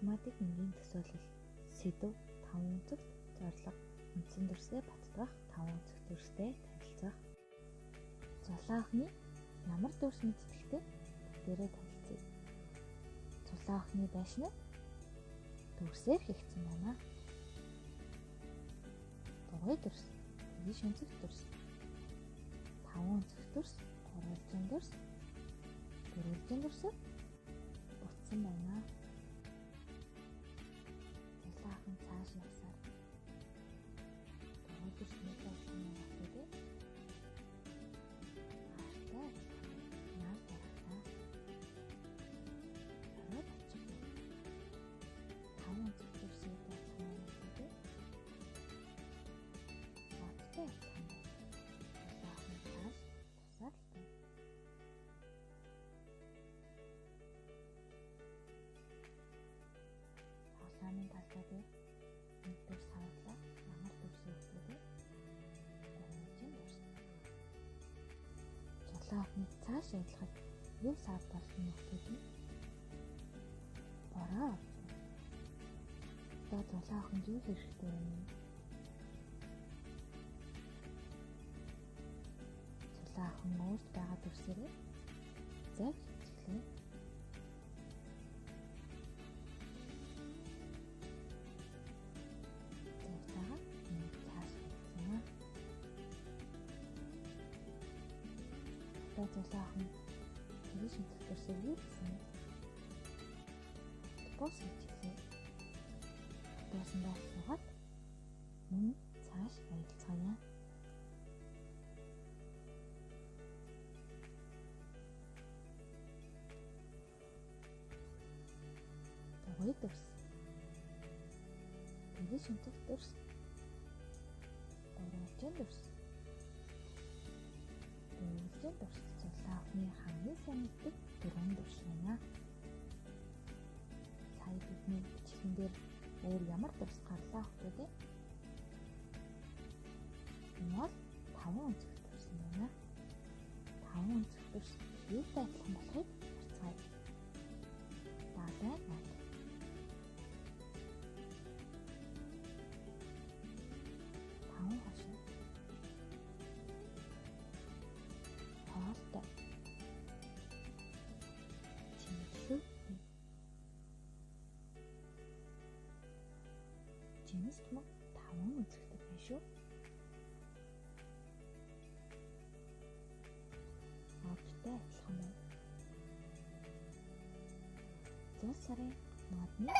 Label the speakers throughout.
Speaker 1: математик энгийн төсөөлөл сэдв 5 өнцөгт зорилго үндсэн дүрсээ баттгах 5 өнцөг дүрстэй танилцах. Зулаан охины ямар дүрс мэддэгтэй бүгдээрээ танилцъя. Зулаан охины байшныг дүрсээр хийгдсэн байна. Дугуй дүрс, тэгш өнцөг дүрс, 5 өнцөг дүрс, 3 дүрс, 4 дүрсээр бүтсэн байна. Зулаан охин цааш явсаар дугуй дүрс мэдээлсэн юм байна. Хаштай наад тарахтаа орой очих. 5 өнцөг дүрсээ дайсан юм байна. Баттай зулаан охин цааш тусаалтай. Тоглоомын талбай дээр нэг дүрс хаваалаа ямар дүрсээ өгдөө. Гомжин дүрс. Зулаан охиныг цааш явуулахад юу саад болох нь өгдөө. Бороо. Одоо зулаан охинд юу хэрэгтэй вэ? Зулаан охин өөрт байгаа дүрсээрээ зав хийлээ. Зулаан охин тэгш өнцөг дүрсээ юу гэсэн? Бос хийлээ. Даасандаа суугаад мөн цааш аялцгаая. Дугуй дүрс. Тэгш өнцөг дүрс. 3 дүрс. Дөрвөн дүрс зулаан охины хамгийн сайн мэддэг 4 дүрс байна. Сая бидний бичлэгэн дээр өөр ямар дүрс гарлаа хөөе? Энэ бол 5 өнцөг дүрс байна. 5 өнцөг дүрс юутай адилхан болохыг харцгаая. Даадаа над. Хоолтой. Жимслүү. Жимс мөн 5 өнцөгтэй байна шүү. Одтой адилхан байна. Зул сарын модны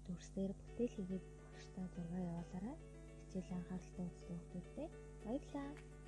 Speaker 1: дүрсээр бүтээл хийгээд багштай зураг явуулаарай. Хичээл анхааралтай үзсэн хүмүүстээ баярлалаа.